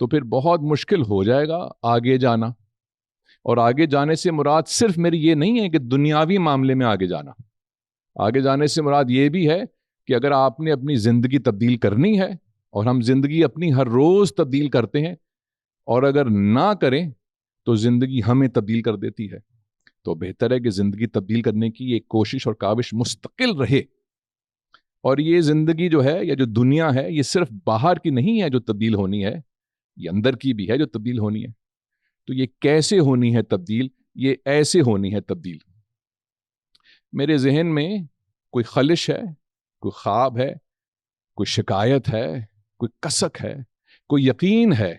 تو پھر بہت مشکل ہو جائے گا آگے جانا. اور آگے جانے سے مراد صرف میری یہ نہیں ہے کہ دنیاوی معاملے میں آگے جانا. آگے جانے سے مراد یہ بھی ہے کہ اگر آپ نے اپنی زندگی تبدیل کرنی ہے, اور ہم زندگی اپنی ہر روز تبدیل کرتے ہیں, اور اگر نہ کریں تو زندگی ہمیں تبدیل کر دیتی ہے. تو بہتر ہے کہ زندگی تبدیل کرنے کی ایک کوشش اور کاوش مستقل رہے. اور یہ زندگی جو ہے یا جو دنیا ہے, یہ صرف باہر کی نہیں ہے جو تبدیل ہونی ہے, یہ اندر کی بھی ہے جو تبدیل ہونی ہے. تو یہ کیسے ہونی ہے تبدیل؟ یہ ایسے ہونی ہے تبدیل. میرے ذہن میں کوئی خلش ہے, کوئی خواب ہے, کوئی شکایت ہے, کوئی کسک ہے, کوئی یقین ہے,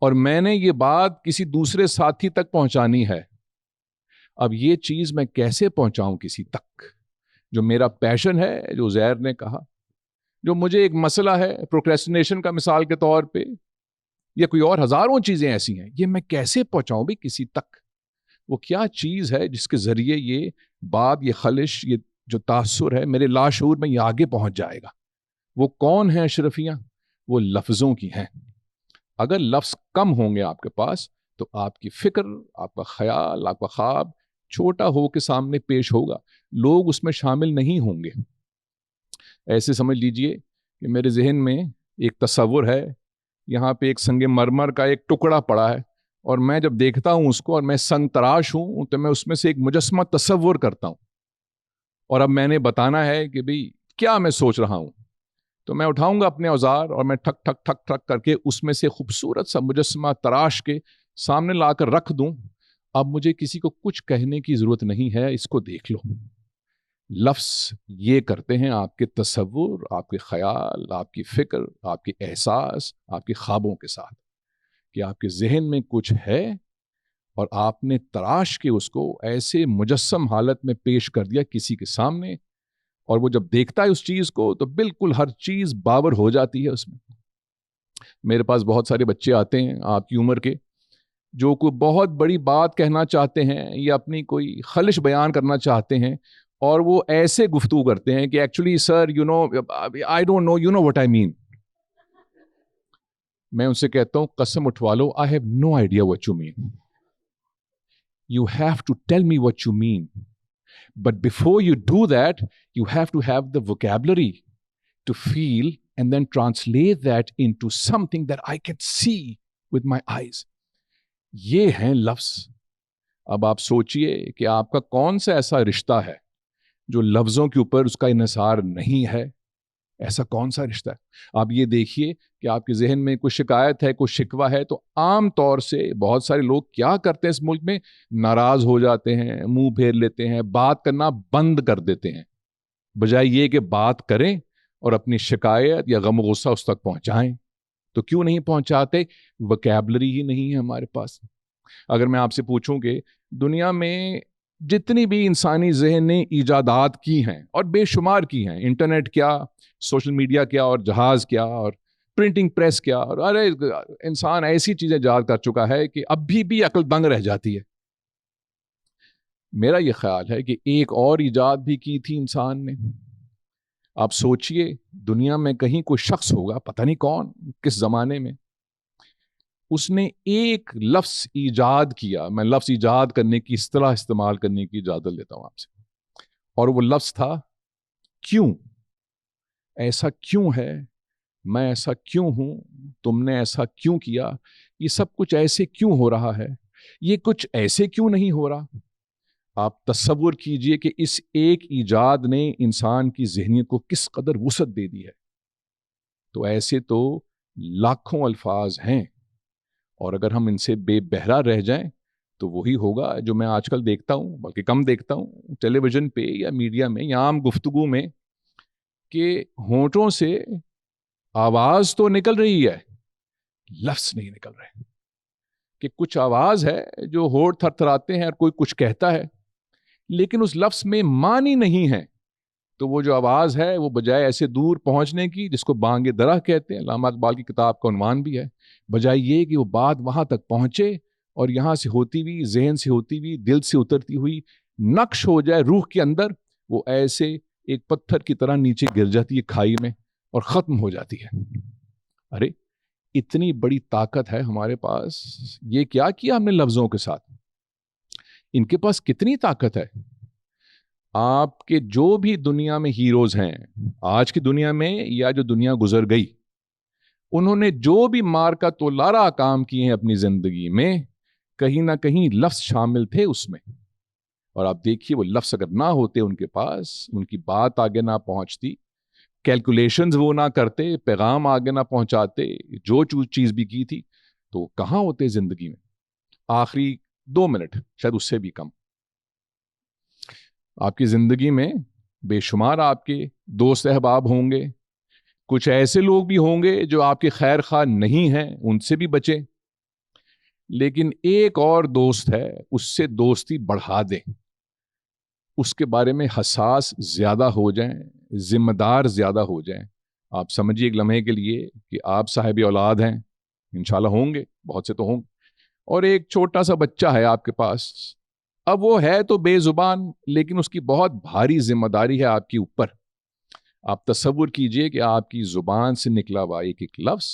اور میں نے یہ بات کسی دوسرے ساتھی تک پہنچانی ہے. اب یہ چیز میں کیسے پہنچاؤں کسی تک؟ جو میرا پیشن ہے, جو زہر نے کہا, جو مجھے ایک مسئلہ ہے پروکریسٹینیشن کا مثال کے طور پہ, یا کوئی اور ہزاروں چیزیں ایسی ہیں, یہ میں کیسے پہنچاؤں بھی کسی تک؟ وہ کیا چیز ہے جس کے ذریعے یہ بات, یہ خلش, یہ جو تاثر ہے میرے لاشعور میں یہ آگے پہنچ جائے گا؟ وہ کون ہیں اشرفیاں؟ وہ لفظوں کی ہیں. اگر لفظ کم ہوں گے آپ کے پاس تو آپ کی فکر, آپ کا خیال, آپ کا خواب چھوٹا ہو کے سامنے پیش ہوگا, لوگ اس میں شامل نہیں ہوں گے. ایسے سمجھ لیجئے کہ میرے ذہن میں ایک تصور ہے, یہاں پہ ایک سنگ مرمر کا ایک ٹکڑا پڑا ہے, اور میں جب دیکھتا ہوں اس کو, اور میں سنگ تراش ہوں, تو میں اس میں سے ایک مجسمہ تصور کرتا ہوں. اور اب میں نے بتانا ہے کہ بھئی کیا میں سوچ رہا ہوں, تو میں اٹھاؤں گا اپنے اوزار اور میں ٹھک ٹھک ٹھک ٹھک کر کے اس میں سے خوبصورت سا مجسمہ تراش کے سامنے لا کر رکھ دوں. اب مجھے کسی کو کچھ کہنے کی ضرورت نہیں ہے, اس کو دیکھ لو. لفظ یہ کرتے ہیں آپ کے تصور, آپ کے خیال, آپ کی فکر, آپ کے احساس, آپ کے خوابوں کے ساتھ, کہ آپ کے ذہن میں کچھ ہے اور آپ نے تراش کے اس کو ایسے مجسم حالت میں پیش کر دیا کسی کے سامنے, اور وہ جب دیکھتا ہے اس چیز کو تو بالکل ہر چیز باور ہو جاتی ہے اس میں. میرے پاس بہت سارے بچے آتے ہیں آپ کی عمر کے, جو کوئی بہت بڑی بات کہنا چاہتے ہیں یا اپنی کوئی خلش بیان کرنا چاہتے ہیں, اور وہ ایسے گفتگو کرتے ہیں کہ actually sir you know I don't know, you know what I mean. میں ان سے کہتا ہوں قسم اٹھوا لو, I have no idea what you mean. You have to tell me what you mean. But before you do that, you have to have the vocabulary to feel and then translate that into something that I can see with my eyes. یہ ہیں لفظ. اب آپ سوچئے کہ آپ کا کون سا ایسا رشتہ ہے جو لفظوں کے اوپر اس کا انحصار نہیں ہے؟ ایسا کون سا رشتہ ہے؟ آپ یہ دیکھیے کہ آپ کے ذہن میں کوئی شکایت ہے, کوئی شکوہ ہے, تو عام طور سے بہت سارے لوگ کیا کرتے ہیں اس ملک میں, ناراض ہو جاتے ہیں, منہ پھیر لیتے ہیں, بات کرنا بند کر دیتے ہیں, بجائے یہ کہ بات کریں اور اپنی شکایت یا غم و غصہ اس تک پہنچائیں. تو کیوں نہیں پہنچاتے؟ وکیبلری ہی نہیں ہے ہمارے پاس. اگر میں آپ سے پوچھوں کہ دنیا میں جتنی بھی انسانی ذہن نے ایجادات کی ہیں, اور بے شمار کی ہیں, انٹرنیٹ کیا, سوشل میڈیا کیا, اور جہاز کیا, اور پرنٹنگ پریس کیا, اور ارے انسان ایسی چیزیں ایجاد کر چکا ہے کہ ابھی بھی عقل دنگ رہ جاتی ہے. میرا یہ خیال ہے کہ ایک اور ایجاد بھی کی تھی انسان نے. آپ سوچئے دنیا میں کہیں کوئی شخص ہوگا, پتہ نہیں کون, کس زمانے میں, اس نے ایک لفظ ایجاد کیا. میں لفظ ایجاد کرنے کی اصطلاح استعمال کرنے کی اجازت لیتا ہوں آپ سے, اور وہ لفظ تھا کیوں. ایسا کیوں ہے, میں ایسا کیوں ہوں, تم نے ایسا کیوں کیا, یہ سب کچھ ایسے کیوں ہو رہا ہے, یہ کچھ ایسے کیوں نہیں ہو رہا. آپ تصور کیجئے کہ اس ایک ایجاد نے انسان کی ذہنیت کو کس قدر وسعت دے دی ہے. تو ایسے تو لاکھوں الفاظ ہیں, اور اگر ہم ان سے بے بہرا رہ جائیں تو وہی ہوگا جو میں آج کل دیکھتا ہوں, بلکہ کم دیکھتا ہوں ٹیلی ویژن پہ یا میڈیا میں یا عام گفتگو میں, کہ ہونٹوں سے آواز تو نکل رہی ہے, لفظ نہیں نکل رہے. کہ کچھ آواز ہے جو ہونٹ تھر تھراتے ہیں اور کوئی کچھ کہتا ہے, لیکن اس لفظ میں معنی نہیں ہے. تو وہ جو آواز ہے وہ بجائے ایسے دور پہنچنے کی, جس کو بانگ درہ کہتے ہیں, علامہ اقبال کی کتاب کا عنوان بھی ہے, بجائے یہ کہ وہ بات وہاں تک پہنچے اور یہاں سے ہوتی ہوئی, ذہن سے ہوتی ہوئی, دل سے اترتی ہوئی نقش ہو جائے روح کے اندر, وہ ایسے ایک پتھر کی طرح نیچے گر جاتی ہے کھائی میں اور ختم ہو جاتی ہے. ارے اتنی بڑی طاقت ہے ہمارے پاس. یہ کیا کیا ہم نے لفظوں کے ساتھ؟ ان کے پاس کتنی طاقت ہے. آپ کے جو بھی دنیا میں ہیروز ہیں آج کی دنیا میں یا جو دنیا گزر گئی, انہوں نے جو بھی مار کا تولارا کام کیے ہیں اپنی زندگی میں, کہیں نہ کہیں لفظ شامل تھے اس میں. اور آپ دیکھیے وہ لفظ اگر نہ ہوتے ان کے پاس, ان کی بات آگے نہ پہنچتی, کیلکولیشنز وہ نہ کرتے, پیغام آگے نہ پہنچاتے, جو چیز بھی کی تھی, تو کہاں ہوتے زندگی میں. آخری 2 منٹ, شاید اس سے بھی کم, آپ کی زندگی میں بے شمار آپ کے دوست احباب ہوں گے, کچھ ایسے لوگ بھی ہوں گے جو آپ کے خیر خواہ نہیں ہیں, ان سے بھی بچیں. لیکن ایک اور دوست ہے, اس سے دوستی بڑھا دیں, اس کے بارے میں حساس زیادہ ہو جائیں, ذمہ دار زیادہ ہو جائیں. آپ سمجھیے ایک لمحے کے لیے کہ آپ صاحب اولاد ہیں, انشاءاللہ ہوں گے, بہت سے تو ہوں گے, اور ایک چھوٹا سا بچہ ہے آپ کے پاس. اب وہ ہے تو بے زبان, لیکن اس کی بہت بھاری ذمہ داری ہے آپ کے اوپر. آپ تصور کیجئے کہ آپ کی زبان سے نکلا ہوا ایک ایک لفظ,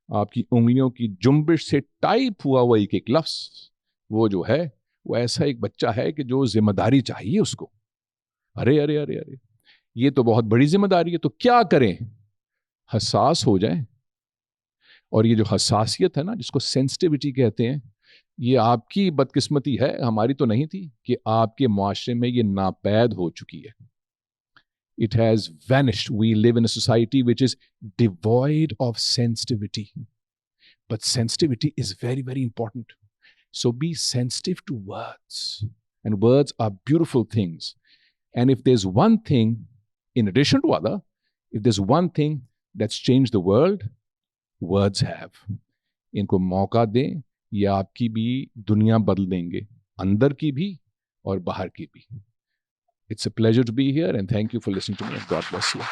آپ کی انگلیوں کی جنبش سے ٹائپ ہوا ہوا ایک ایک لفظ, وہ جو ہے وہ ایسا ایک بچہ ہے کہ جو ذمہ داری چاہیے اس کو. ارے ارے ارے ارے, یہ تو بہت بڑی ذمہ داری ہے. تو کیا کریں؟ حساس ہو جائیں. اور یہ جو حساسیت ہے نا, جس کو سینسٹیوٹی کہتے ہیں, یہ آپ کی بدقسمتی ہے, ہماری تو نہیں تھی, کہ آپ کے معاشرے میں یہ ناپید ہو چکی ہے. It has vanished. We live in a society which is devoid of sensitivity. But sensitivity is very, very important. So be sensitive to words. And words are beautiful things. And if there's one thing, in addition to other, if there's one thing that's changed the world, words have. ان کو موقع دیں, یہ آپ کی بھی دنیا بدل دیں گے, اندر کی بھی اور باہر کی بھی. It's a pleasure to be here and thank you for listening to me and God bless you.